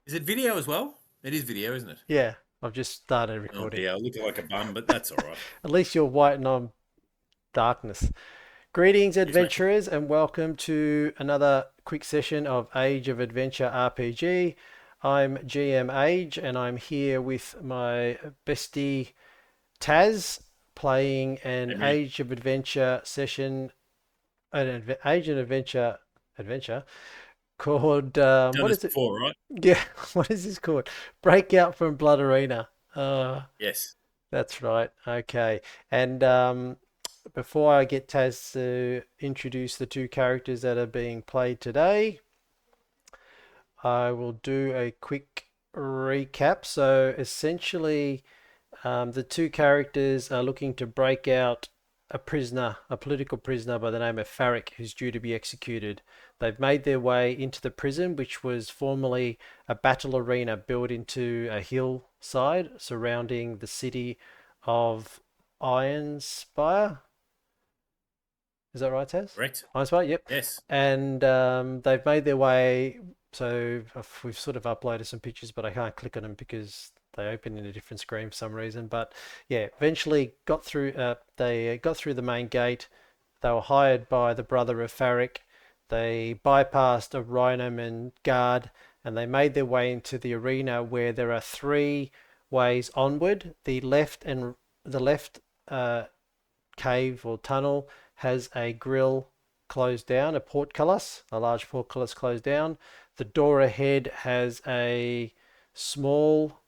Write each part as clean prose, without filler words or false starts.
Is it video as well? It is video, isn't it? Yeah, I've just started Oh, recording. yeah, I look like a bum, but that's all right. At least you're white and I'm darkness. Greetings, Yes, mate. adventurers, and welcome to another quick session of Age of Adventure RPG. I'm GM Age, and I'm here with my bestie Taz, playing an Hey, man. Age of Adventure session, Age of Adventure called Done what this is it? before, right? Yeah, what is this called? Breakout from Blood Arena. Yes. That's right. Okay. And before I get Taz to introduce the two characters that are being played today, I will do a quick recap. So essentially, the two characters are looking to break out a prisoner, a political prisoner by the name of Farrick, who's due to be executed. They've made their way into the prison, which was formerly a battle arena built into a hillside surrounding the city of Ironspire. Is that right, Taz? Correct. Ironspire, yep. Yes. And they've made their way. So we've sort of uploaded some pictures, but I can't click on them because they open in a different screen for some reason. But yeah, eventually got through. They got through the main gate. They were hired by the brother of Farrick. They bypassed a Rhinoman guard, and they made their way into the arena where there are three ways onward. The left cave or tunnel has a grill closed down, a portcullis, a large portcullis closed down. The door ahead has a small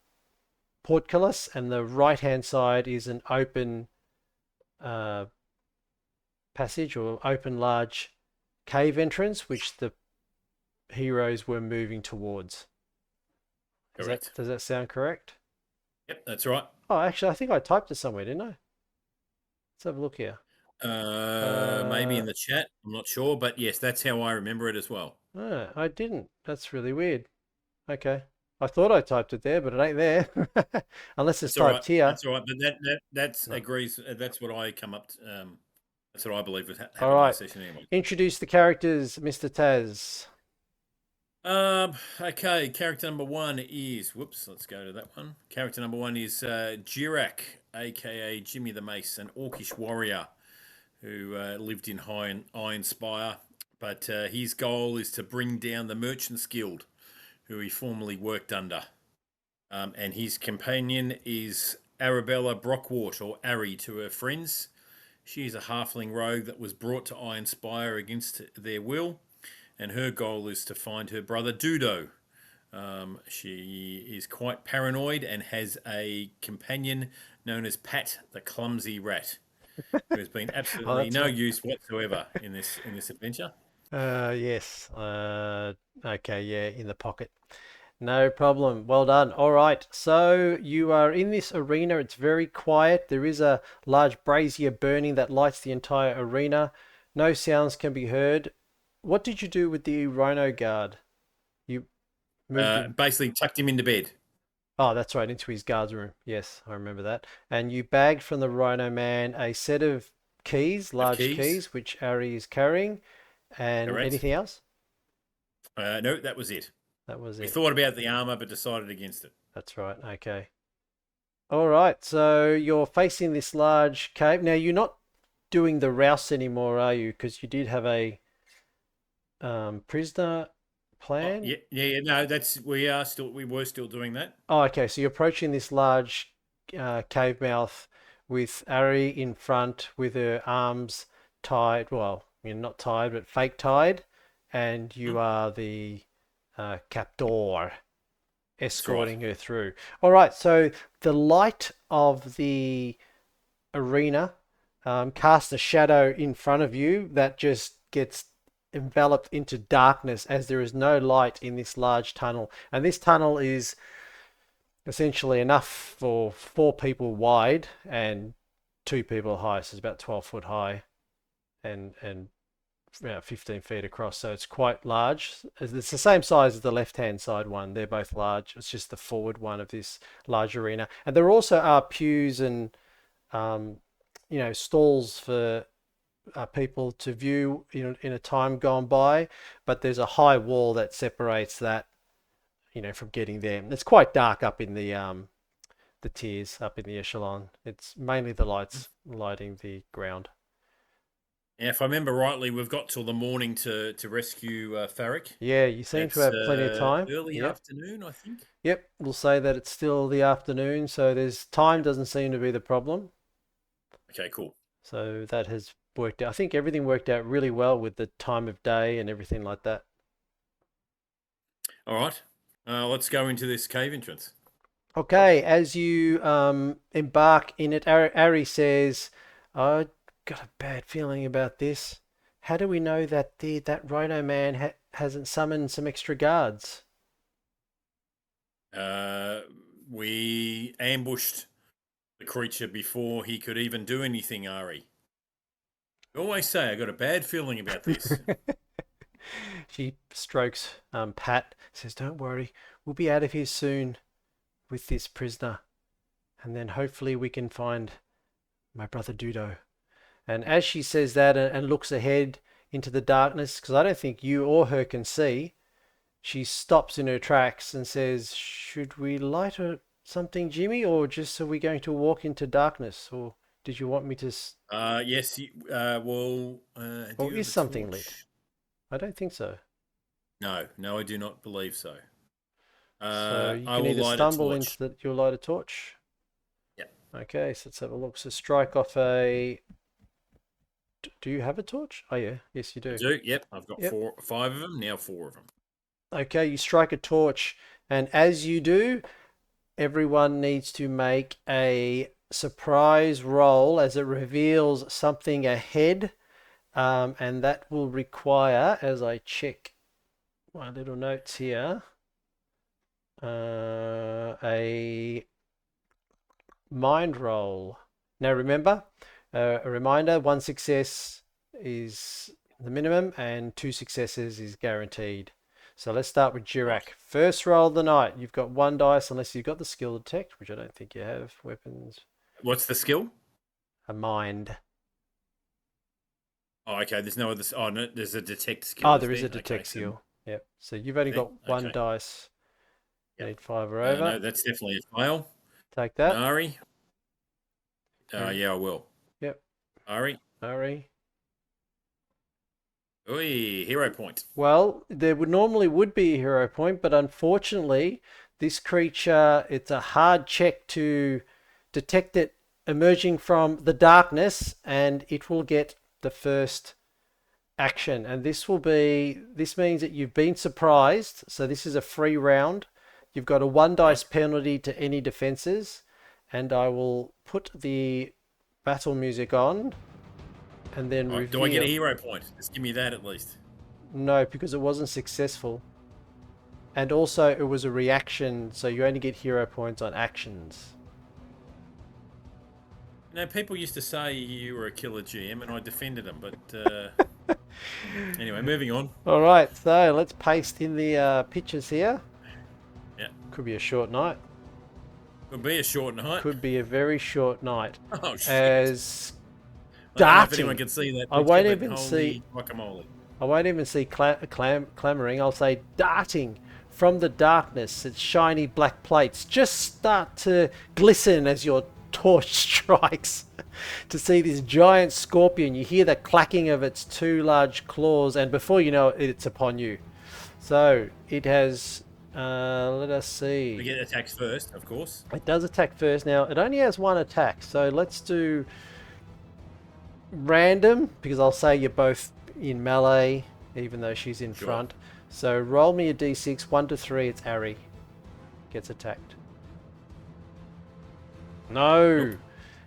portcullis, and the right hand side is an open uh, passage or open large cave entrance, which the heroes were moving towards. Is that Correct. does that sound correct? Yep, that's right. Oh, actually, I think I typed it somewhere, didn't I? Let's have a look here. Maybe Uh, in the chat. I'm not sure, but yes, that's how I remember it as well. oh, I didn't. That's really weird. Okay. I thought I typed it there, but it ain't there. Unless it's That's all right. typed here. That's all right. But that's No. agrees. That's what I come up. That's what I believe would All happen right. last session anyway. Introduce the characters, Mr. Taz. Okay. Character number one is. Whoops. Let's go to that one. Character number one is Jirak, aka Jimmy the Mace, an Orcish warrior who lived in Iron Spire. But his goal is to bring down the Merchants Guild, who he formerly worked under. And his companion is Arabella Brockwart, or Ari to her friends. She is a halfling rogue that was brought to Iron Spire against their will, and her goal is to find her brother Dudo. She is quite paranoid and has a companion known as Pat the Clumsy Rat, who has been Oh, absolutely that's no fun. use whatsoever in this adventure. Yes. Okay, yeah, in the pocket. No problem. Well done. All right. So you are in this arena. It's very quiet. There is a large brazier burning that lights the entire arena. No sounds can be heard. What did you do with the Rhino Guard? You moved him. Basically, tucked him into bed. Oh, that's right, into his guard's room. Yes, I remember that. And you bagged from the Rhino Man a set of keys, Of large keys, keys, which Ari is carrying. And correct? anything else? No, that was it. That was We it. thought about the armor, but decided against it. That's right. Okay. All right. So you're facing this large cave. Now, you're not doing the rouse anymore, are you? Because you did have a prisoner Oh, plan. yeah, yeah, yeah. No, we were still doing that. Oh, okay. So you're approaching this large cave mouth with Ari in front with her arms tied. Well, you're not tied, but fake tied. And you Hmm? are the captor That's right. escorting her through. All right. So the light of the arena casts a shadow in front of you that just gets enveloped into darkness as there is no light in this large tunnel. And this tunnel is essentially enough for four people wide and two people high. So it's about 12 foot high and about 15 feet across. So it's quite large. It's the same size as the left hand side one. They're both large. It's just the forward one of this large arena. And there also are pews and um, stalls for people to view in a time gone by, but there's a high wall that separates that from getting there. It's quite dark up in the tiers, up in the echelon. It's mainly the lights lighting the ground. Yeah, if I remember rightly, we've got till the morning to rescue Farrick. Yeah, you seem to It's have plenty of time. early Yep. afternoon, I think. Yep, we'll say that it's still the afternoon, so there's time doesn't seem to be the problem. Okay, cool. So that has worked out. I think everything worked out really well with the time of day and everything like that. All right. Let's go into this cave entrance. Okay, as you embark in it, Ari says, "I got a bad feeling about this. How do we know that that Rhino man hasn't summoned some extra guards?" We ambushed the creature before he could even do anything, Ari. You always say I got a bad feeling about this. She strokes Pat, says, "Don't worry, we'll be out of here soon with this prisoner, and then hopefully we can find my brother Dudo." And as she says that and looks ahead into the darkness, because I don't think you or her can see, she stops in her tracks and says, "Should we light something, Jimmy, or just are we going to walk into darkness? Or did you want me to... Yes. Well, do Or you is have a something lit?" torch? I don't think so. No, I do not believe so. So you I can will either light a stumble into torch. you'll light a torch. Yeah. Okay, so let's have a look. So strike off a... Do you have a torch? Oh yeah, yes you I do. do. Yep. I've got Yep. 5 of them now. 4 of them. Okay, you strike a torch, and as you do, everyone needs to make a surprise roll as it reveals something ahead, and that will require, as I check my little notes here, a mind roll. Now remember, a reminder, 1 success is the minimum and 2 successes is guaranteed. So let's start with Right. Jirak. First roll of the night. You've got 1 dice unless you've got the skill detect, which I don't think you have. Weapons. What's the skill? A mind. Oh, okay. There's no other. Oh, no. There's a detect skill. Oh, Is there is there? a Okay. detect So, skill. Yep. So you've only got 1 okay. dice. Yep. Need 5 or over. No, that's definitely a fail. Take that. Nari. And Yeah, I will. yep. Ari. Ari. Oi, hero point. Well, there would be a hero point, but unfortunately, this creature, it's a hard check to detect it emerging from the darkness, and it will get the first action. And this means that you've been surprised. So this is a free round. You've got a 1 dice Right. penalty to any defenses, and I will put the battle music on and then Right. Do I get a reveal. hero point? Just give me that at least. No, because it wasn't successful. And also, it was a reaction, so you only get hero points on actions. People used to say you were a killer GM, and I defended them. But anyway, moving on. All right, so let's paste in the pictures here. Yeah. Could be a short night. Could be a short night. Could be a very short night. Oh shit! As I don't know if anyone darting. can see that I picture, won't but even see. holy guacamole! I won't even see clamoring. I'll say darting from the darkness. Its shiny black plates just start to glisten as your torch strikes. To see this giant scorpion, you hear the clacking of its 2 large claws, and before you know it, it's upon you. So it has. Let us see. We get attacks first, of course. It does attack first. Now it only has 1 attack, so let's do random, because I'll say you're both in melee, even though she's in front. So roll me a d6, 1 to 3, it's Ari. Gets attacked. No! Nope.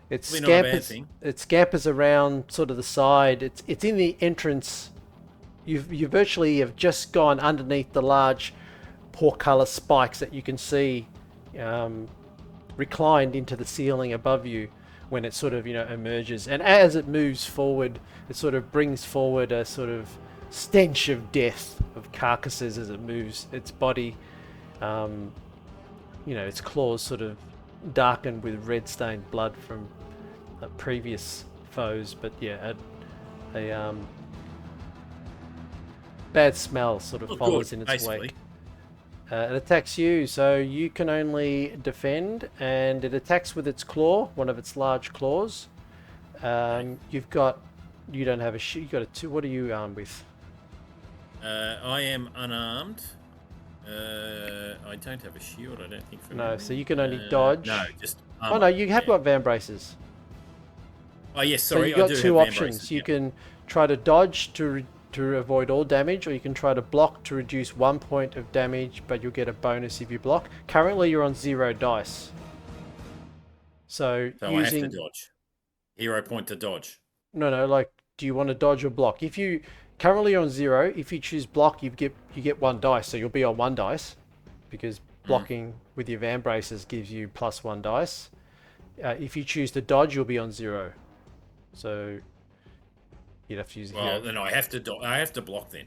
It Probably not a bad scampers, thing. it scampers around sort of the side. It's in the entrance. You virtually have just gone underneath the large portcullis spikes that you can see reclined into the ceiling above you when it sort of emerges, and as it moves forward, it sort of brings forward a sort of stench of death, of carcasses as it moves. Its body, its claws sort of darkened with red stained blood from previous foes, but yeah, a bad smell sort of Not follows good, in its basically. wake. It attacks you, so you can only defend, and it attacks with its claw, one of its large claws. Okay. You don't have a shield. You got a two. What are you armed with? I am unarmed. I don't have a shield, I don't think, from No, memory. so you can only dodge. No, just Oh armor. no, you have Yeah. got van braces. Oh, yes, So sorry, you I got do two have van options. braces. You Yeah. can try to dodge to avoid all damage, or you can try to block to reduce 1 point of damage, but you'll get a bonus if you block. Currently, you're on 0 dice. So So I have to using dodge. Hero point to dodge. no, like, do you want to dodge or block? If you currently you're on 0, if you choose block, you get 1 dice, so you'll be on 1 dice, because blocking with your van braces gives you +1 dice. If you choose to dodge, you'll be on 0. So you'd have to use a hero. Well, then I have to I have to block then.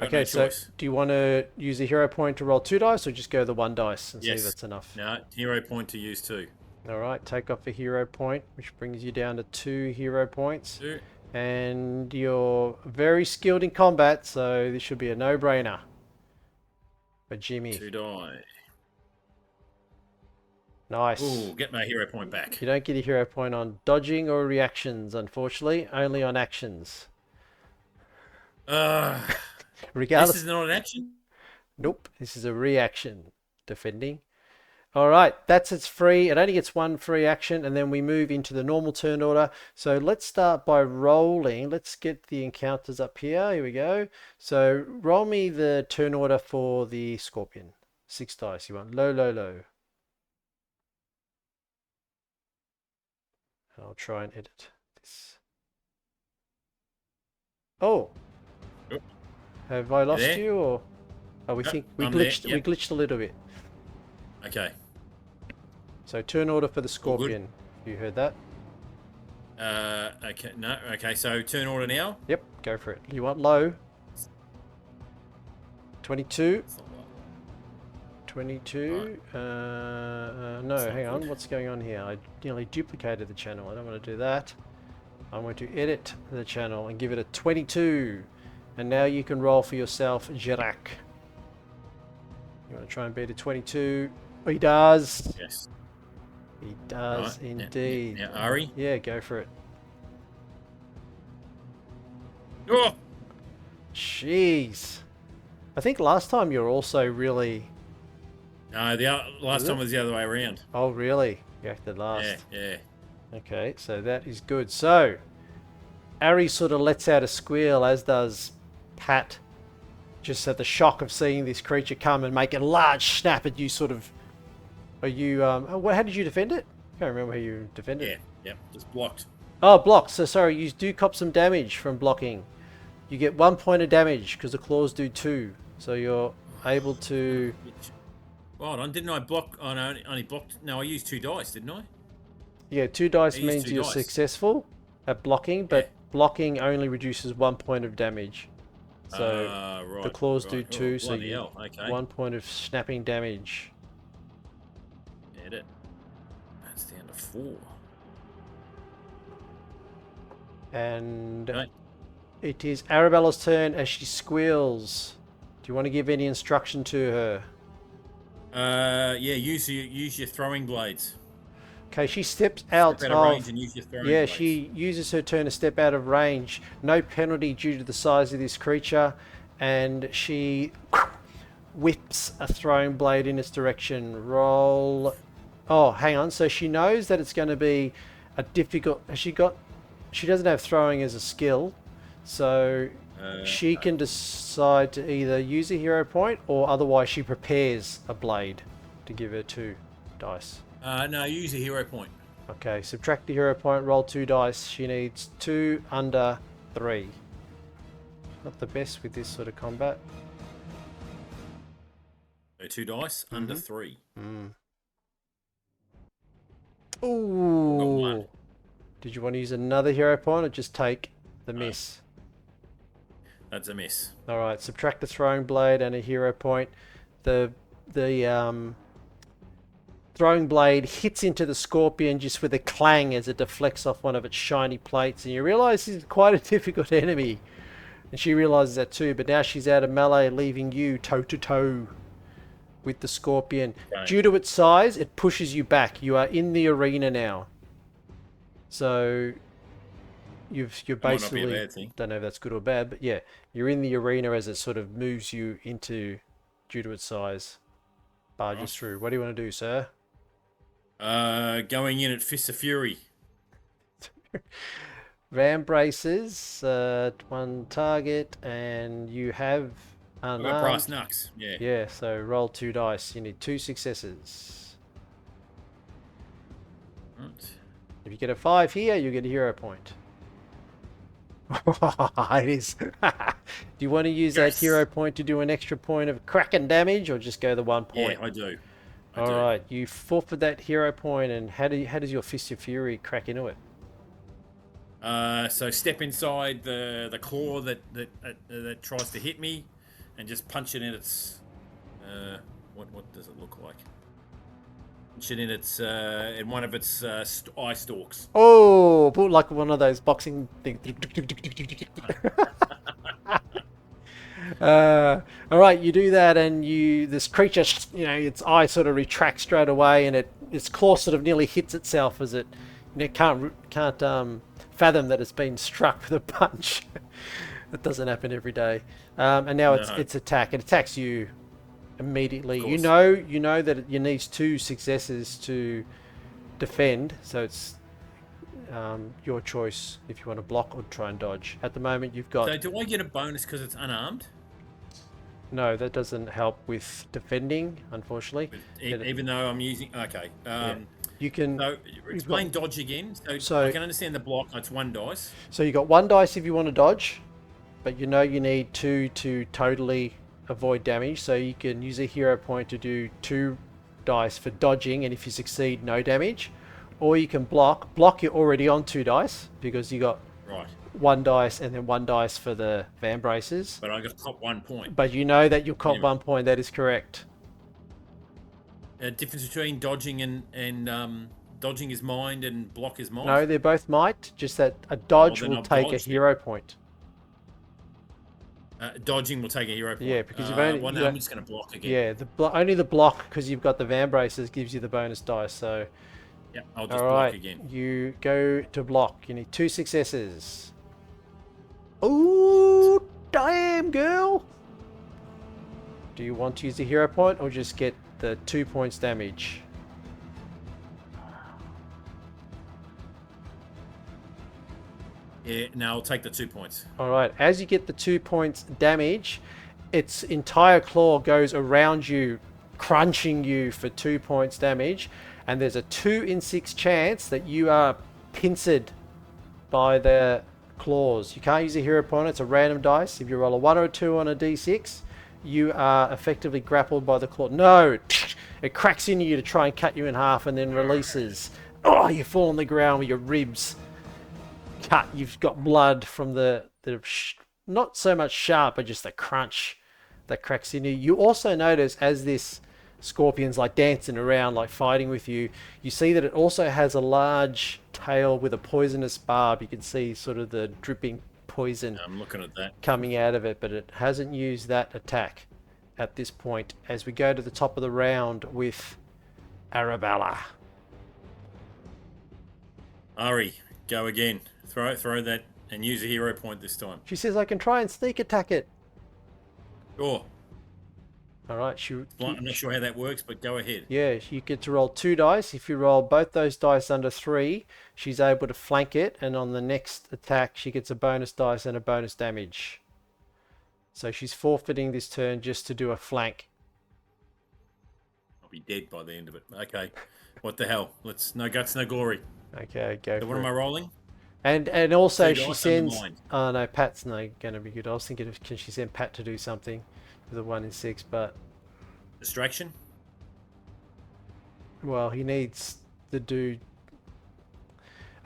I've got Okay, no so choice. do you want to use a hero point to roll 2 dice, or just go the 1 dice and see if Yes. that's enough? No, hero point to use 2. All right, take off a hero point, which brings you down to 2 hero points. 2. And you're very skilled in combat, so this should be a no-brainer for Jimmy. 2 die. Nice. Ooh, get my hero point back. You don't get a hero point on dodging or reactions, unfortunately. Only on actions. This Regardless. is not an action? Nope, this is a reaction. Defending. All right, that's its free. It only gets 1 free action, and then we move into the normal turn order. So let's start by rolling. Let's get the encounters up here. Here we go. So roll me the turn order for the scorpion. 6 dice. You want low, low, low. I'll try and edit this. Oh, Oop. have I lost there? you, or? Oh, we No, think we I'm there, glitched. We yep. glitched a little bit. Okay. So turn order for the All good. scorpion. You heard that? Okay, no, okay, so turn order now. Yep, go for it. You want low? 22. 22. No, That's not hang on. good. What's going on here? I nearly duplicated the channel. I don't want to do that. I'm going to edit the channel and give it a 22. And now you can roll for yourself, Jirak. You want to try and beat a 22? Oh, he does. Yes. He does Right, indeed. Now, Ari. Yeah, go for it. Oh! Jeez. I think last time you were also really... No, the last Was time it? was the other way around. Oh, really? You acted last. Yeah. Okay, so that is good. So, Ari sort of lets out a squeal, as does Pat. Just at the shock of seeing this creature come and make a large snap at you, sort of... Are you... how did you defend it? I can't remember how you defended it. Yeah, just blocked. Oh, blocked. So, sorry, you do cop some damage from blocking. You get 1 point of damage, because the claws do 2. So you're able to... Well done, didn't I block? Oh, no, only blocked. No, I used 2 dice, didn't I? Yeah, 2 dice I used means 2 you're dice. successful at blocking, but Yeah. blocking only reduces 1 point of damage. So Right, the claws do right. 2, Oh, so bloody you hell, okay. 1 point of snapping damage. Edit. That's down to 4. And Okay. it is Arabella's turn as she squeals. Do you want to give any instruction to her? Yeah, use your throwing blades. Okay, she steps out Step out of range and use your throwing yeah, blades. she uses her turn to step out of range. No penalty due to the size of this creature, and she whips a throwing blade in its direction. Roll. Oh, hang on. So she knows that it's going to be a difficult. She doesn't have throwing as a skill, so she can decide to either use a hero point or otherwise she prepares a blade to give her 2 dice. No, use a hero point. Okay, subtract the hero point, roll 2 dice. She needs 2 under 3. Not the best with this sort of combat. So 2 dice under 3. Ooh. Did you want to use another hero point or just take the miss? That's a miss. Alright, subtract the throwing blade and a hero point. The throwing blade hits into the scorpion just with a clang as it deflects off one of its shiny plates, and you realise this is quite a difficult enemy. And she realises that too, but now she's out of melee, leaving you toe to toe. with the scorpion. Okay. Due to its size, it pushes you back. You are in the arena now. So you're That might not be a basically, bad thing. don't know if that's good or bad, but yeah, you're in the arena as it sort of moves you into, due to its size, barges through. What do you want to do, sir? Going in at Fists of Fury. Ram braces, one target, and you have I've got brass unarmed. knucks. Yeah. Yeah, so roll 2 dice. You need 2 successes. Right. If you get a 5 here, you get a hero point. It is. Do you want to use that Yes. hero point to do an extra point of cracking damage, or just go the 1 point? Yeah, I do. I All do. right, you forfeit that hero point, and how does your Fist of Fury crack into it? So step inside the claw that tries to hit me, and just punch it in its. What does it look like? Punch it in its in one of its eye stalks. Oh, put like one of those boxing things. All right, you do that, and this creature, its eye sort of retracts straight away, and its claw sort of nearly hits itself as it can't fathom that it's been struck with a punch. That doesn't happen every day. And now No. its attack. It attacks you immediately. Of You course. know that it needs 2 successes to defend, so it's your choice if you want to block or try and dodge. At the moment, you've got So do I get a bonus because it's unarmed? no. That doesn't help with defending, unfortunately. Even though I'm using. Okay. You can. So explain dodge again. So- I can understand the block. It's 1 dice. So you got 1 dice if you want to dodge, but you need 2 to totally avoid damage. So you can use a hero point to do 2 dice for dodging, and if you succeed, no damage. Or you can block. Block, you're already on 2 dice because you got Right. 1 dice and then 1 dice for the van braces. But I got cop 1 point. But you know that you'll cop Yeah. 1 point. That is correct. Difference between dodging and dodging is mind and block is might. No, they're both might. Just that a dodge then will I'll take a dodge then. hero point. Dodging will take a hero point. Yeah, because you've only- Well, you no, I'm got- just going to block again. Yeah, only the block, because you've got the van braces, gives you the bonus dice. So, Yeah, I'll just all block right, again. you go to block. You need 2 successes. Ooh, damn, girl! Do you want to use the hero point or just get the 2 points damage? Yeah, no, I'll take the 2 points. All right, as you get the 2 points damage, its entire claw goes around you, crunching you for 2 points damage, and there's a 2 in 6 chance that you are pincered by the claws. You can't use a hero point, it's a random dice. If you roll a 1 or a 2 on a d6, you are effectively grappled by the claw. No! It cracks into you to try and cut you in half and then releases. Oh, you fall on the ground with your ribs cut. You've got blood from the not so much sharp, but just the crunch that cracks into you. You also notice as this scorpion's like dancing around, like fighting with you, you see that it also has a large tail with a poisonous barb. You can see sort of the dripping poison I'm looking at that. coming out of it, but it hasn't used that attack at this point. As we go to the top of the round with Arabella. Ari, go again. Throw that and use a hero point this time. She says I can try and sneak attack it. Sure. All right, I'm not sure how that works, but go ahead. yeah, you get to roll 2 dice. If you roll both those dice under 3, she's able to flank it, and on the next attack, she gets a bonus dice and a bonus damage. So she's forfeiting this turn just to do a flank. I'll be dead by the end of it. Okay. What the hell? No guts, no glory. Okay, go So what for am it. I rolling? And also 2 she dice sends. under 9. Oh no, Pat's not going to be good. I was thinking can she send Pat to do something with a 1 in 6, but Distraction? well, he needs to do.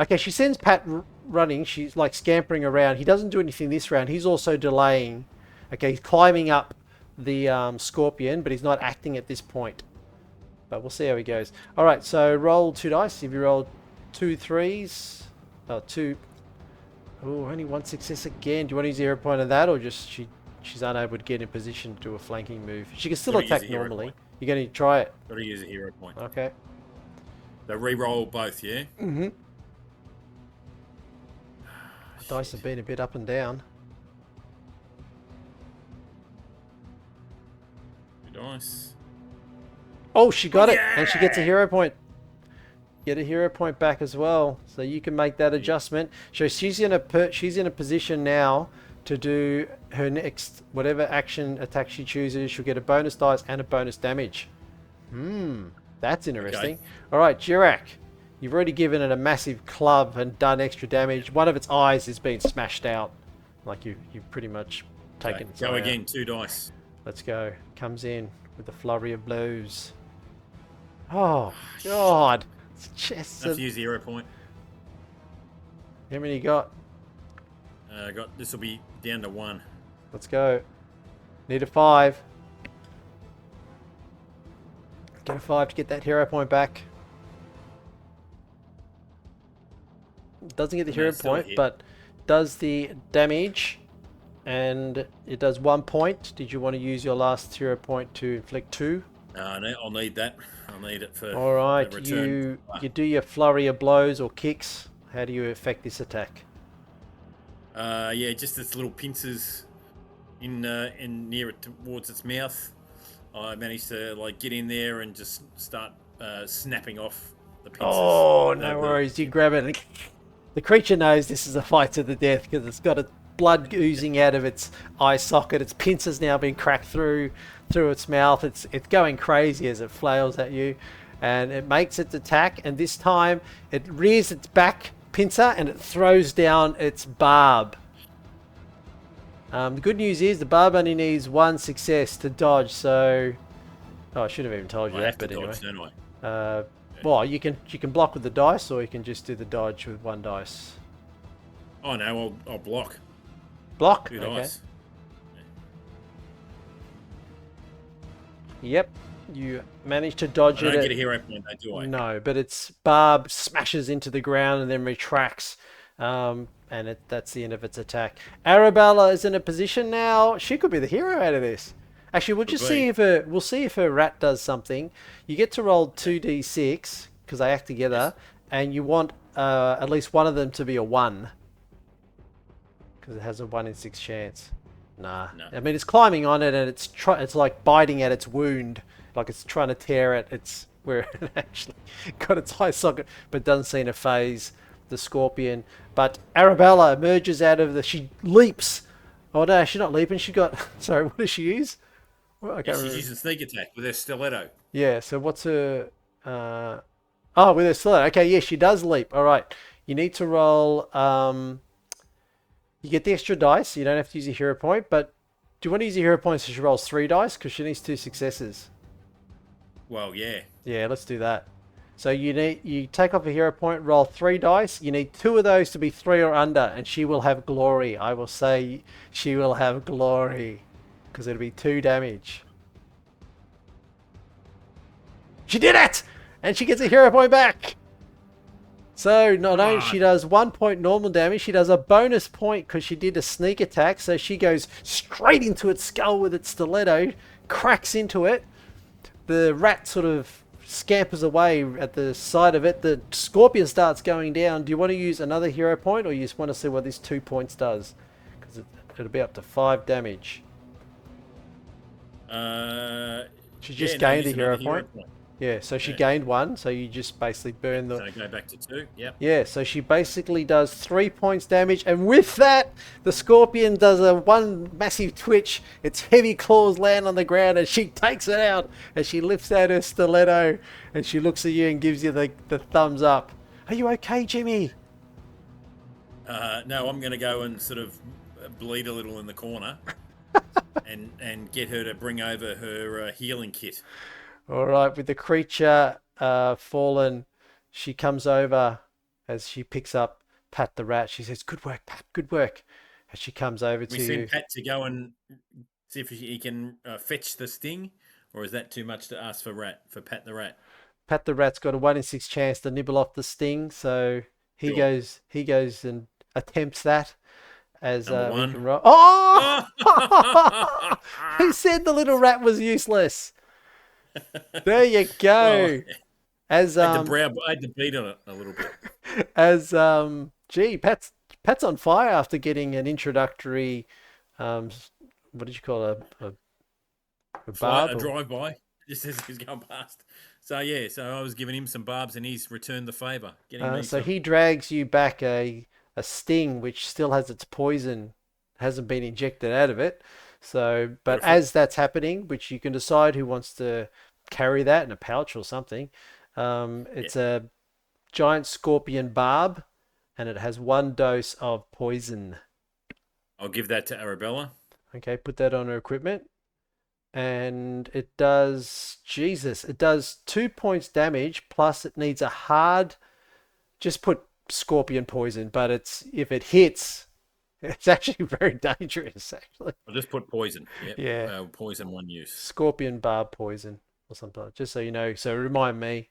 Okay, she sends Pat running. She's like scampering around. He doesn't do anything this round. He's also delaying. Okay, he's climbing up the scorpion, but he's not acting at this point. But we'll see how he goes. All right, so roll 2 dice. If you roll 2 3s, two. Oh, only 1 success again. Do you want to use a hero point of that, or just she's unable to get in position to do a flanking move? She can still Gotta use attack a hero normally. point. You're going to try it. Got to use a hero point. Okay. So re-roll both, yeah? Mm-hmm. Dice Shit. have been a bit up and down. Two dice. Oh, she got it, and she gets a Yeah! hero point. Get a hero point back as well, so you can make that adjustment. So she's in a position now to do her next whatever action attack she chooses. She'll get a bonus dice and a bonus damage. That's interesting. Okay. All right, Jirak, you've already given it a massive club and done extra damage. One of its eyes has been smashed out, like you've pretty much taken. Okay. Go again. 2 dice. Let's go. Comes in with a flurry of blows. Oh God. Chests Have to use the hero point. How many you got? Got this will be down to 1. Let's go. Need a 5. Get a 5 to get that hero point back. Doesn't get the hero point, but does the damage, and it does 1 point. Did you want to use your last hero point to inflict 2? No, I'll need that. I'll need it for All right, the return. you do your flurry of blows or kicks. How do you affect this attack? Yeah, just its little pincers in near it towards its mouth. I managed to like get in there and just start snapping off the pincers. Oh, no worries. You grab it, and the creature knows this is a fight to the death because it's got blood oozing out of its eye socket. Its pincers now being cracked through its mouth. It's going crazy as it flails at you, and it makes its attack. And this time, it rears its back pincer and it throws down its barb. The good news is the barb only needs 1 success to dodge. So, I should have even told you that, but anyway. Dodge, don't I? Well, you can block with the dice, or you can just do the dodge with 1 dice. Oh no, I'll block. Block. 2 Okay. dice. Yep, you manage to dodge I it. don't get a hero point, though, do I? No, but its barb smashes into the ground and then retracts, and that's the end of its attack. Arabella is in a position now. She could be the hero out of this. Actually, we'll just see if her rat does something. You get to roll 2d6 because they act together, and you want at least one of them to be a 1 because it has a 1 in 6 chance. Nah. No. I mean, it's climbing on it, and it's like biting at its wound, like it's trying to tear it. It's where it actually got its eye socket, but doesn't seem to phase the scorpion. But Arabella emerges out of she leaps. Oh no, she's not leaping. She got sorry. What does she use? Well, I can't She's remember. using sneak attack with her stiletto. Yeah. So what's her? Oh, with her stiletto. Okay. Yeah, she does leap. All right. You need to roll. You get the extra dice. You don't have to use a hero point, but do you want to use a hero point so she rolls 3 dice? Because she needs 2 successes. Well, yeah. Yeah, let's do that. So you take off a hero point, roll 3 dice. You need 2 of those to be 3 or under, and she will have glory. I will say she will have glory. Because it'll be 2 damage. She did it! And she gets a hero point back! So not only she does 1 point normal damage, she does a bonus point because she did a sneak attack. So she goes straight into its skull with its stiletto, cracks into it. The rat sort of scampers away at the side of it. The scorpion starts going down. Do you want to use another hero point, or you just want to see what this 2 points does? Because it'll be up to 5 damage. She just gained a hero point. Yeah, so she gained 1, so you just basically burn the... So go back to 2, yep. Yeah, so she basically does 3 points damage, and with that, the scorpion does a 1 massive twitch. Its heavy claws land on the ground, and she takes it out, and she lifts out her stiletto, and she looks at you and gives you the thumbs up. Are you okay, Jimmy? No, I'm going to go and sort of bleed a little in the corner and get her to bring over her healing kit. All right, with the creature fallen, she comes over as she picks up Pat the rat. She says, "Good work, Pat. Good work." As she comes over to We send Pat to go and see if he can fetch the sting, or is that too much to ask for Pat the rat? Pat the rat's got a 1 in 6 chance to nibble off the sting, so he goes and attempts that. As we can roll. Oh! Who said the little rat was useless? There you Well, go. As I had to beat on it a little bit. gee, Pat's on fire after getting an introductory um what did you call a Fly barb a or drive by just as he's going past. So yeah, so I was giving him some barbs and he's returned the favour, getting me so some. he drags you back a sting which still has its poison, hasn't been injected out of it. So, but Beautiful. as that's happening, which you can decide who wants to carry that in a pouch or something, Yeah, it's a giant scorpion barb, and it has one dose of poison. I'll give that to Arabella. Okay, put that on her equipment. And it does, Jesus, it does 2 points damage, plus it needs a hard, just put scorpion poison, but it's, if it hits, it's actually very dangerous, actually. I'll just put poison. Yep, Yeah, poison one use. scorpion barb poison or something, just so you know. So remind me,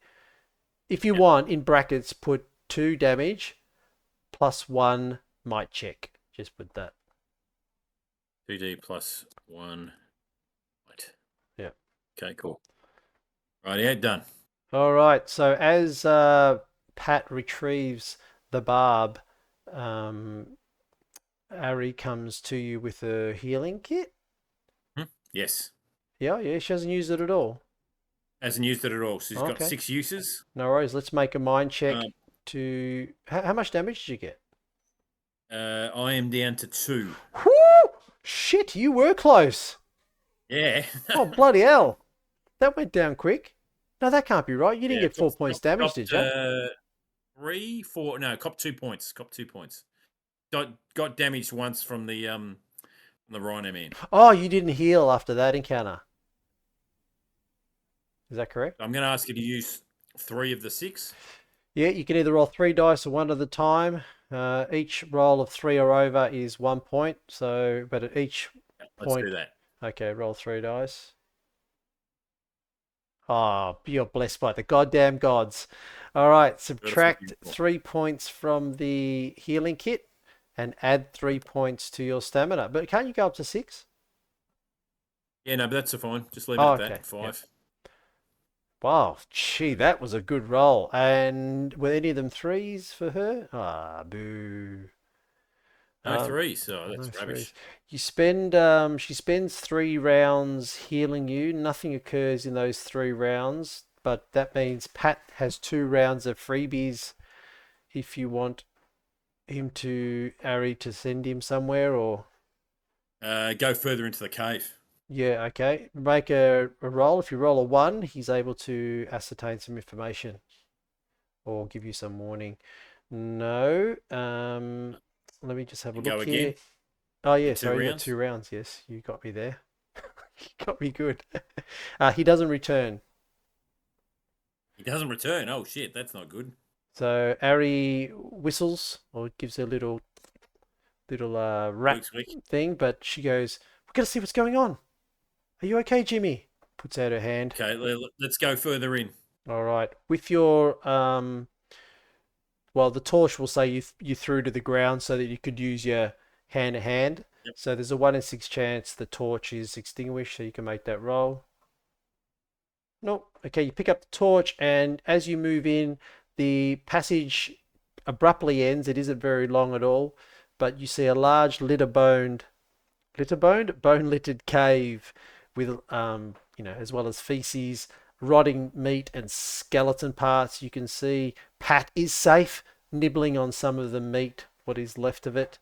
if you Yep, want, in brackets, put 2 damage plus one might check. Just put that. 2D plus one. Right. Yeah. Okay, cool. Right, yeah, done. All right. So as Pat retrieves the barb, um, Ari comes to you with a healing kit. Hmm? Yes. Yeah, yeah. She hasn't used it at all. Hasn't used it at all. She's got Okay. 6 uses. No worries. Let's make a mind check Um, to how much damage did you get? I am down to 2. Whoo! Shit, you were close. Yeah. Oh, bloody hell. That went down quick. No, that can't be right. You didn't Yeah, get 4 points damage, did copped you? 3, 4. No, copped 2 points. Copped 2 points. Got damaged once from the Rhino Man. Oh, you didn't heal after that encounter. Is that correct? I'm going to ask you to use 3 of the 6. Yeah, you can either roll 3 dice or one at a time. Each roll of 3 or over is 1 point. So, but at each Let's do point, that. okay, roll 3 dice. Oh, you're blessed by the goddamn gods. All right, Beautiful, subtract beautiful. 3 points from the healing kit and add 3 points to your stamina. But can't you go up to 6? Yeah, no, but that's fine. Just leave it Oh, at okay. that. Yep. 5. Wow, gee, that was a good roll. And were any of them threes for her? Ah, boo. No Um, 3s. So no that's threes. rubbish. She spends 3 rounds healing you. Nothing occurs in those 3 rounds, but that means Pat has 2 rounds of freebies if you want him to Ari to send him somewhere or Go further into the cave. yeah, okay. Make a roll. If you roll a 1, he's able to ascertain some information or give you some warning. No. Let me just have a And go look here. again Oh yeah, in two sorry, you got rounds. 2 rounds. Yes, you got me there. You got me good. He doesn't return. He doesn't return. Oh, shit. That's not good. So Ari whistles or gives a little rat Squeak, squeak. thing, but she goes, "We're gonna see what's going on. Are you okay, Jimmy?" Puts out her hand. Okay, let's go further in. All right. With your well, the torch will say you threw to the ground so that you could use your hand to hand. Yep. So there's a 1 in 6 chance the torch is extinguished, so you can make that roll. Nope. Okay, you pick up the torch, and as you move in, the passage abruptly ends. It isn't very long at all, but you see a large bone littered cave with as well as feces, rotting meat and skeleton parts. You can see Pat is safe, nibbling on some of the meat, what is left of it.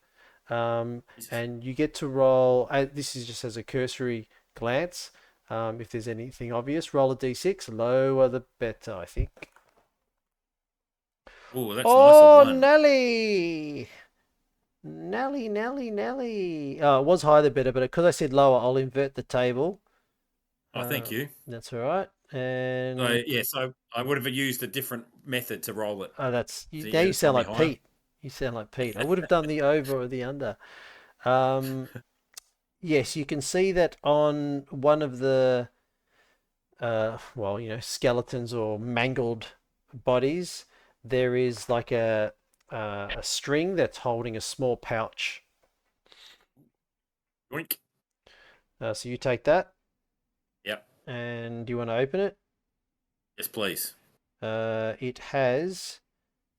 Jesus. And you get to roll. This is just as a cursory glance. If there's anything obvious, roll a d6. Lower the better, I think. Oh, that's nice. A Oh, 1. Nelly! Nelly, Nelly, Nelly. Oh, it was higher the better, but because I said lower, I'll invert the table. Oh, thank you. That's all right. And So I would have used a different method to roll it. oh, that's So now you you just put sound me like higher. Pete. You sound like Pete. I would have done the over or the under. Um, yes, you can see that on one of the skeletons or mangled bodies, there is like a string that's holding a small pouch. Yoink. So you take that. Yep. And do you want to open it? Yes, please. It has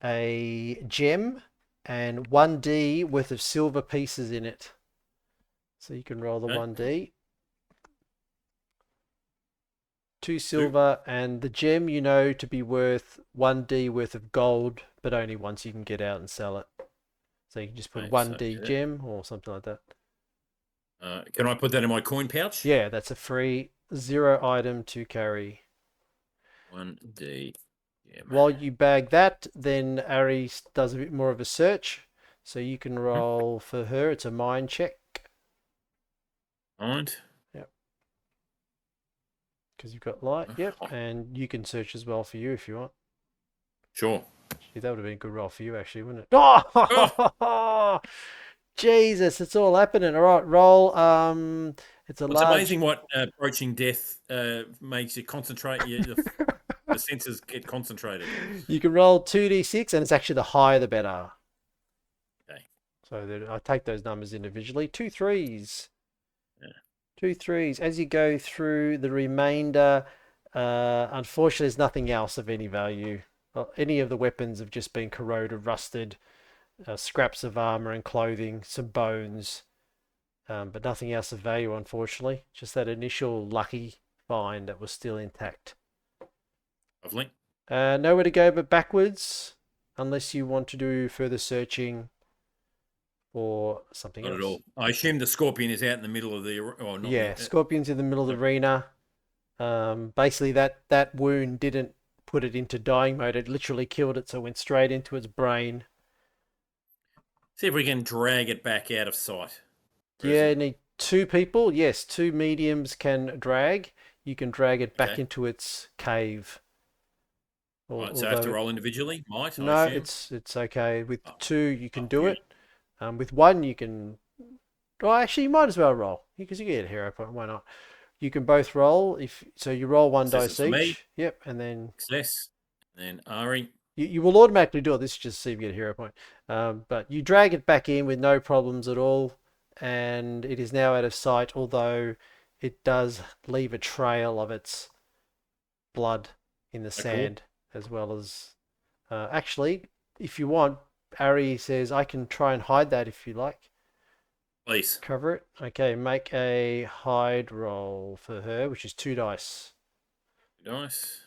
a gem and 1D worth of silver pieces in it. So you can roll the Okay. 1D. Two Two. silver, and the gem you know to be worth 1D worth of gold, but only once you can get out and sell it. So you can just put Okay, so 1D gem or something like that. can I put that in my coin pouch? Yeah, that's a free 0 item to carry. 1D. Yeah. While you bag that, then Ari does a bit more of a search. So you can Mhm. roll for her. It's a mind check. Mind. Yep. Because you've got light. Yep. And you can search as well for you if you want. Sure. Gee, that would have been a good roll for you, actually, wouldn't it? Oh, Oh, Jesus, it's all happening. All right, roll. It's a it's large. amazing what approaching death makes you concentrate. The senses get concentrated. You can roll 2d6, and it's actually the higher the better. Okay. So I take those numbers individually. Two threes. Yeah. Two threes. As you go through the remainder, unfortunately, there's nothing else of any value. Well, any of the weapons have just been corroded, rusted, scraps of armor and clothing, some bones, but nothing else of value, unfortunately. Just that initial lucky find that was still intact. Lovely. Nowhere to go but backwards, unless you want to do further searching or something Not at else. all. I assume the scorpion is out in the middle of the, or not. Yeah, scorpions in the middle of the Like, arena. Basically, that wound didn't put it into dying mode. It literally killed it, so it went straight into its brain. see if we can drag it back out of sight. Where is Yeah, it? you need two people. Yes, two mediums can drag. You can drag it back Okay. into its cave. All right. So I have to Although, roll individually. Might I no, assume? it's okay. With Oh, two, you can oh, do beauty. it. With one, you can. Well, actually, you might as well roll because you get a hero point. Why not? You can both roll. If so, you roll one Says it dice for me. each. Yep, and then Success. And Ari. you will automatically do it. This is just to see if you get a hero point. But you drag it back in with no problems at all, and it is now out of sight. Although it does leave a trail of its blood in the Oh, cool. sand, as well as actually, if you want, Ari says I can try and hide that if you like. Please. Cover it. Okay, make a hide roll for her, which is 2 dice. Nice.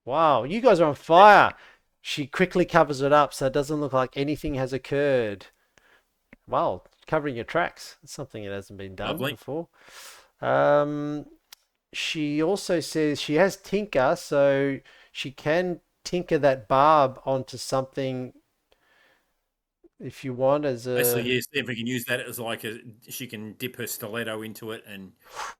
Wow, you guys are on Yeah. fire. She quickly covers it up so it doesn't look like anything has occurred. Wow, covering your tracks. That's something that hasn't been done Lovely. before. Um, she also says she has tinker, so she can tinker that barb onto something if you want as Basically, a. yes. If we can use that as like a, she can dip her stiletto into it and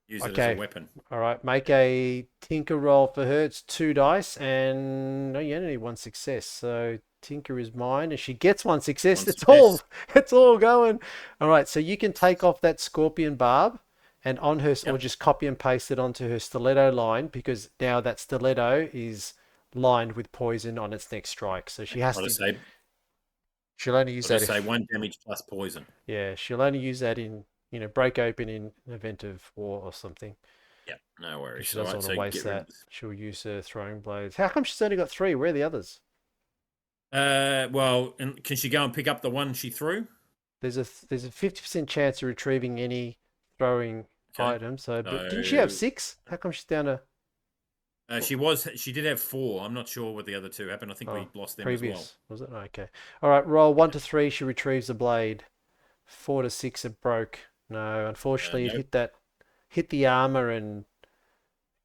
use it as a Okay, weapon. all right. Make a tinker roll for her. It's 2 dice, and no, you only need one success. So tinker is mine, and she gets one success. One It's all, success. it's all going. All right. So you can take off that scorpion barb, and on her, or Yep. just copy and paste it onto her stiletto line because now that stiletto is lined with poison on its next strike. So she has I'll to. just say, She'll only use I'll that just say if. one damage plus poison. Yeah, she'll only use that in break open in an event of war or something. Yep. No Because worries. she All doesn't right. want to So waste get rid of that. this. She'll use her throwing blades. How come she's only got three? Where are the others? Well, and can she go and pick up the one she threw? There's a 50% chance of retrieving any throwing Okay. item. So, but didn't she have So six? How come she's down to she did have four. I'm not sure what the other two happened. I think oh we lost them as well. previous? Was it okay? All right, roll Yeah. 1 to 3. She retrieves the blade. 4 to 6 it broke. No, unfortunately it Nope. hit the armor and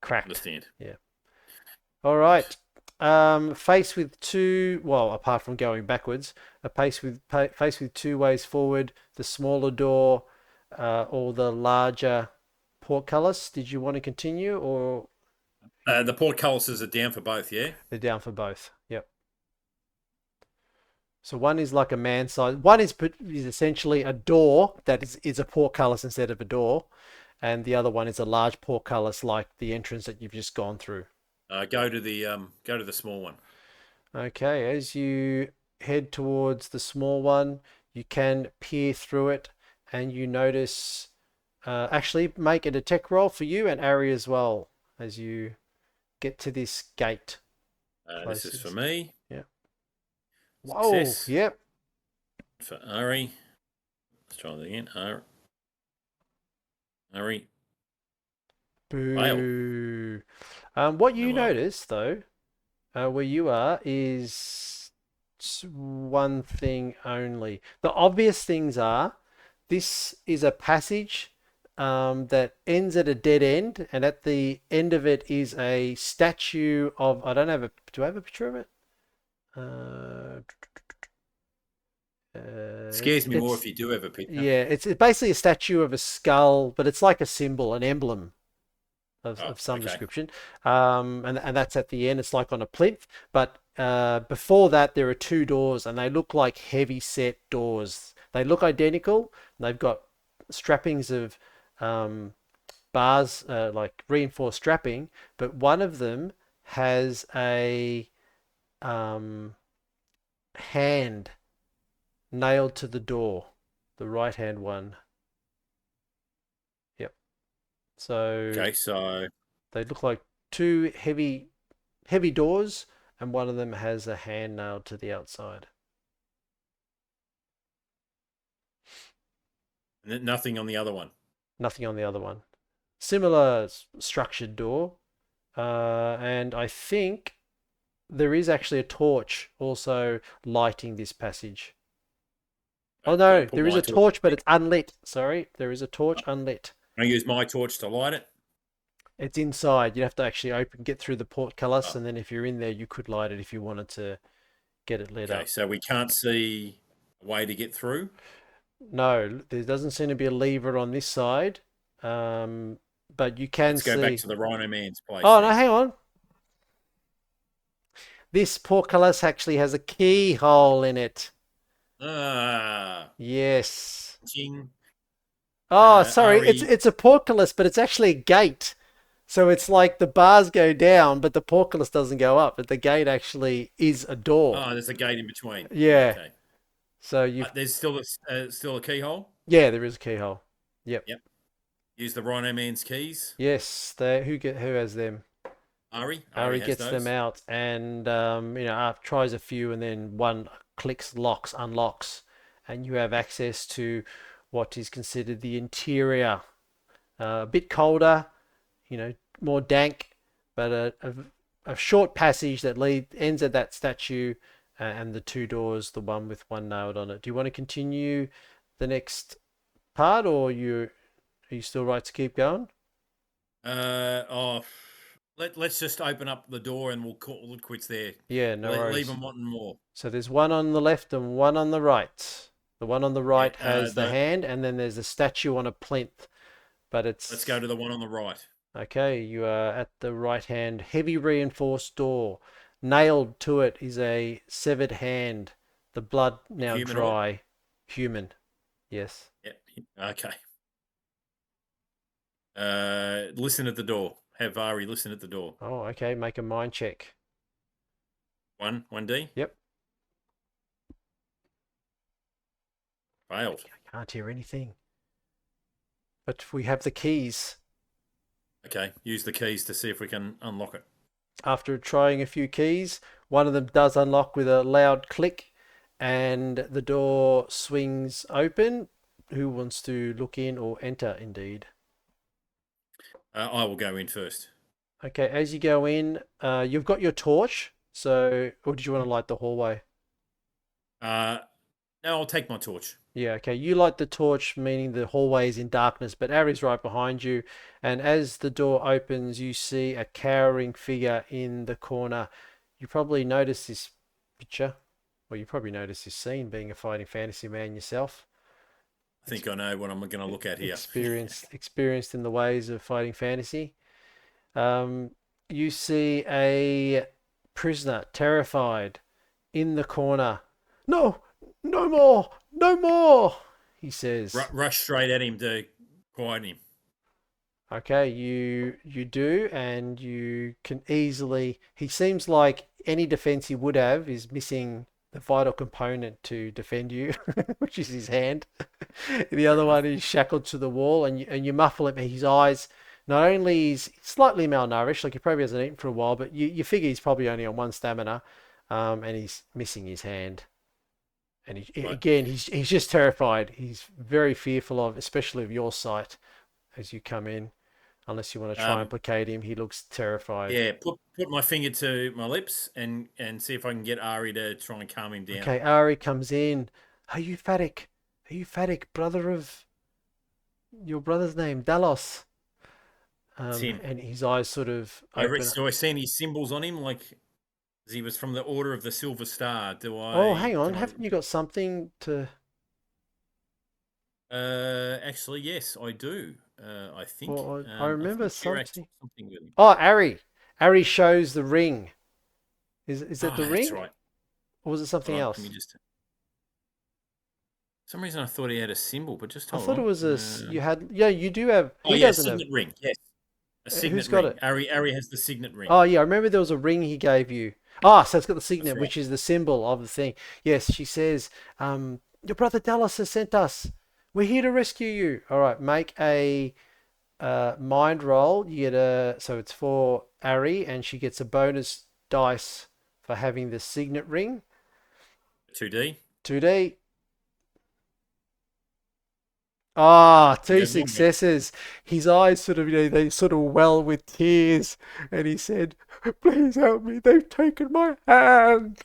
cracked. Understand. Yeah. All Right. right. Faced with two, well, apart from going backwards, faced with two ways forward, the smaller door, or the larger portcullis. Did you want to continue, or The portcullises are down for both. Yeah. they're down for both? Yep. So one is like a man size. One is essentially a door that is a portcullis instead of a door, and the other one is a large portcullis like the entrance that you've just gone through. Go to the small one. Okay, as you head towards the small one, you can peer through it and you notice Actually, make a detect roll for you and Ari as well as you get to this gate This is for closest. me. Yeah. Whoa. Success Yep. for Ari. Let's try that again. Ari. Failed. Boo. What No you worries. notice though, where you are, is one thing only. The obvious things are this is a passage that ends at a dead end, and at the end of it is a statue of. I don't have a. Do I have a picture of it? Uh, Scares me more it's if you do have a picture. yeah, it's basically a statue of a skull, but it's like a symbol, an emblem Oh, of some okay. description. And that's at the end. It's like on a plinth. But before that, there are two doors, and they look like heavy set doors. They look identical. They've got strappings of bars, like reinforced strapping, but one of them has a hand nailed to the door, the right hand one. Yep. So Okay, so they look like two heavy doors, and one of them has a hand nailed to the outside. nothing on the other one. Nothing on the other one. Similar structured door, and I think there is actually a torch also lighting this passage. Oh I'll no, put there is my a torch. torch, but it's unlit. Sorry, there is a torch unlit. I use my torch to light it. It's inside. You'd have to actually get through the portcullis, Oh, and then if you're in there, you could light it if you wanted to get it lit okay, up. so we can't see a way to get through. No, there doesn't seem to be a lever on this side, um, but you can Let's go back see. to the Rhino Man's place Oh no, then. hang on. This portcullis actually has a keyhole in it. Ah, Yes. ching. Oh, sorry. It's Ari. it's a portcullis, but it's actually a gate. So it's like the bars go down, but the portcullis doesn't go up. But the gate actually is a door. Oh, there's a gate in between. Yeah. Okay. So you've There's still a keyhole. yeah, there is a keyhole. Yep. Yep. Use the Rhino Man's keys. Yes. They who has them? Ari. Ari Ari has gets them those. out and tries a few, and then one clicks, locks, unlocks, and you have access to what is considered the interior. A bit colder, more dank, but a short passage that ends at that statue, and the two doors, the one with one nailed on it. Do you want to continue the next part, or are you still right to keep going? Oh, let's just open up the door and we'll call it quits there. Yeah, no Leave worries. them wanting more. So there's one on the left and one on the right. The one on the Yeah. right has the hand, and then there's a statue on a plinth. But Let's go it's to the one on the right. okay. You are at the right hand, heavy reinforced door. Nailed to it is a severed hand. The blood now Humanoid. dry. Human. Yes. Yep. Okay. Listen at the door. Have Ari listen at the door. Oh, okay. Make a mind check. 1D. Yep. Failed. I can't hear anything. But we have the keys. Okay. Use the keys to see if we can unlock it. After trying a few keys, one of them does unlock with a loud click, and the door swings open. Who wants to look in or enter, indeed? I will go in first. Okay, as you go in, you've got your torch. So, or did you want to light the hallway? No, I'll take my torch. Yeah, okay. You light the torch, meaning the hallway is in darkness, but Ari's right behind you. And as the door opens, you see a cowering figure in the corner. You probably noticed this picture, or you probably noticed this scene being a fighting fantasy man yourself. I think I know what I'm going to look at here. Experienced in the ways of fighting fantasy. Um, you see a prisoner, terrified, in the corner. No, no more, no more, he says. Rush straight at him to quiet him. Okay, you do, and you can easily. He seems like any defense he would have is missing the vital component to defend you, which is his hand. The other one is shackled to the wall, and you muffle him. His eyes, not only is slightly malnourished, like he probably hasn't eaten for a while, but you figure he's probably only on one stamina, and he's missing his hand. And Right. again, he's just terrified. He's very fearful of, especially of your sight as you come in. Unless you want to try and Um, placate him, he looks terrified. yeah, put my finger to my lips and see if I can get Ari to try and calm him down. Okay, Ari comes in. Are you Fadik? Are you Fadik, brother of your brother's name, Dalos? It's him. And his eyes sort of open. Do I see any symbols on him? Like he was from the Order of the Silver Star. Oh, hang on. Do I? Haven't you got something to? Actually, yes, I do. I think. Well, I I remember think Chirac something. took something with him. Oh, Ari. Ari shows the ring. Is that Oh, the that's ring, right. or was it Hold something on. Let me else? just. For some reason, I thought he had a symbol, but just I hold thought it on. was you had. Yeah, you do have. Oh He yeah, doesn't have. signet ring. Yes, a Who's signet got ring. it? Ari has the signet ring. Oh yeah, I remember there was a ring he gave you. Ah, so it's got the That's signet, right. which is the symbol of the thing. Yes, she says, your brother Dallas has sent us. We're here to rescue you. All right, make a mind roll. You get so it's for Ari, and she gets a bonus dice for having the signet ring. 2D. 2D. Ah, You two have one more. successes. His eyes sort of, they sort of well with tears. And he said, please help me. They've taken my hand.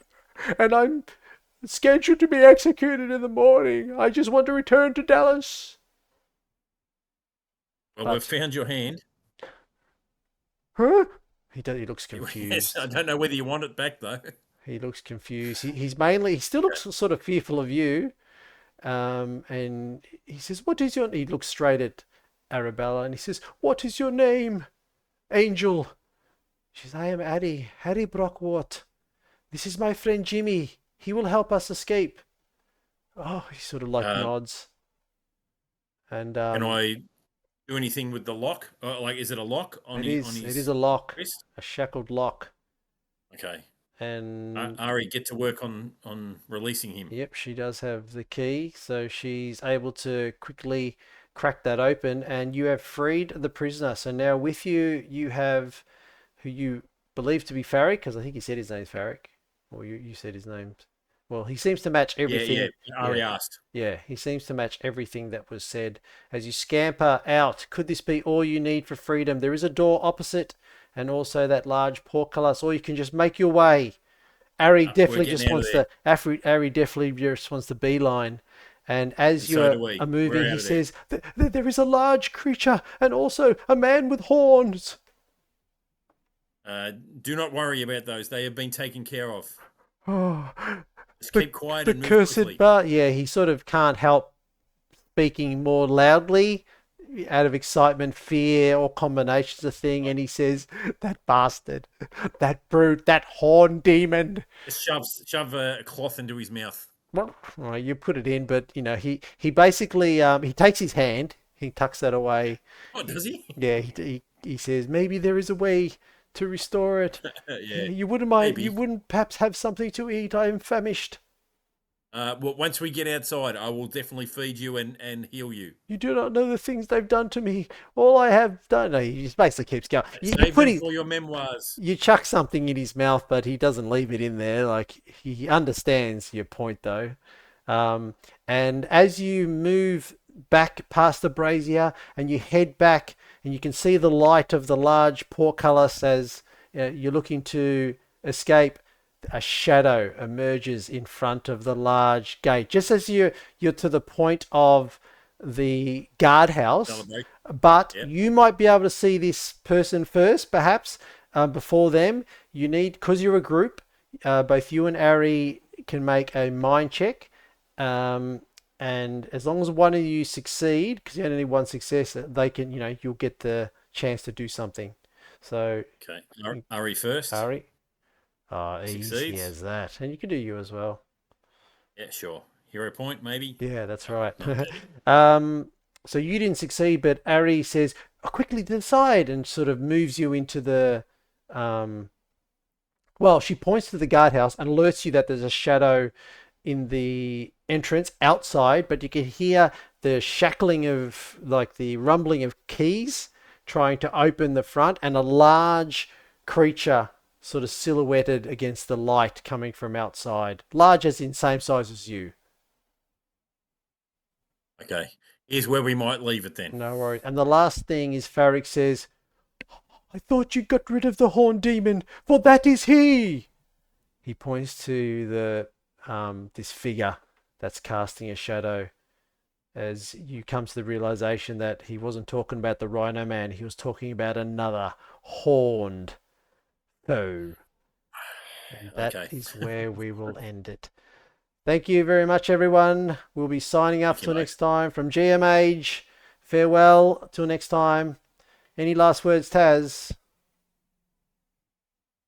And I'm scheduled to be executed in the morning. I just want to return to Dallas. Well, we've But, found your hand. huh? He looks Yes, I confused. don't know whether you want it back though. He looks confused. He still looks sort of fearful of you. And he says, what is your, he looks straight at Arabella and he says, what is your name, Angel? She says, I am Harry Brockwart. This is my friend Jimmy. He will help us escape. Oh, he sort of like Uh, nods. And can I do anything with the lock? Like, is it a lock on it is his a lock, wrist? a shackled lock. Okay. And Ari, get to work on releasing him. yep, she does have the key, so she's able to quickly crack that open, and you have freed the prisoner. So now with you, you have who you believe to be Farrick, because I think he said his name's Farrick, or you said his name. Well, he seems to match Yeah, yeah. everything. Yeah, Ari asked. yeah, he seems to match everything that was said. As you scamper out, could this be all you need for freedom? There is a door opposite, and also that large portcullis, or you can just make your way. We're getting out of there. Ari definitely just wants the beeline. And as And you so do are we. moving, We're he out of there. says, There is a large creature and also a man with horns. Do not worry about those. They have been taken care of. Oh, Just the, keep quiet the and move cursed quickly. bar. Yeah, he sort of can't help speaking more loudly out of excitement, fear, or combinations of thing. Right. And he says, That bastard, that brute, that horn demon. Just shove a cloth into his mouth. Well, you put it in, but he basically he takes his hand, he tucks that away. Oh, does he? Yeah, he says maybe there is a way to restore it. Yeah, You wouldn't mind, you maybe. wouldn't perhaps have something to eat. I am famished. Well, once we get outside, I will definitely feed you and heal you. You do not know the things they've done to me. All I have done. No, he just basically keeps going. You Save put them his, for your memoirs. you chuck something in his mouth, but he doesn't leave it in there. Like he understands your point, though. Um, and as you move back past the brazier and you head back, and you can see the light of the large portcullis as you're looking to escape, a shadow emerges in front of the large gate, just as you're to the point of the guardhouse. Celebrate. But Yeah. you might be able to see this person first, perhaps before them. You need, because you're a group, both you and Ari can make a mind check. Um, and as long as one of you succeed, because you only need one success, they can, you'll get the chance to do something. So, Okay. Ari first. Ari, easy Succeeds. as that. And you can do you as well. Yeah, sure. Hero point, maybe. Yeah, that's No, right. not dirty. um, so you didn't succeed, but Ari says, quickly to the side and sort of moves you into the, um, Well, she points to the guardhouse and alerts you that there's a shadow in the entrance outside, but you can hear the shackling of, like, the rumbling of keys trying to open the front, and a large creature sort of silhouetted against the light coming from outside. Large as in same size as you. Okay. Here's where we might leave it then. No worries. And the last thing is Farrick says, I thought you got rid of the horn demon, for that is he. He points to the this figure that's casting a shadow as you come to the realization that he wasn't talking about the Rhino Man, he was talking about another horned foe. And that Okay. is where we will end it. Thank you very much, everyone. We'll be signing off Thank you, till mate. next time from GMH. Farewell till next time. Any last words, Taz?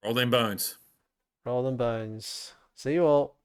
Roll them bones. Roll them bones. See you all.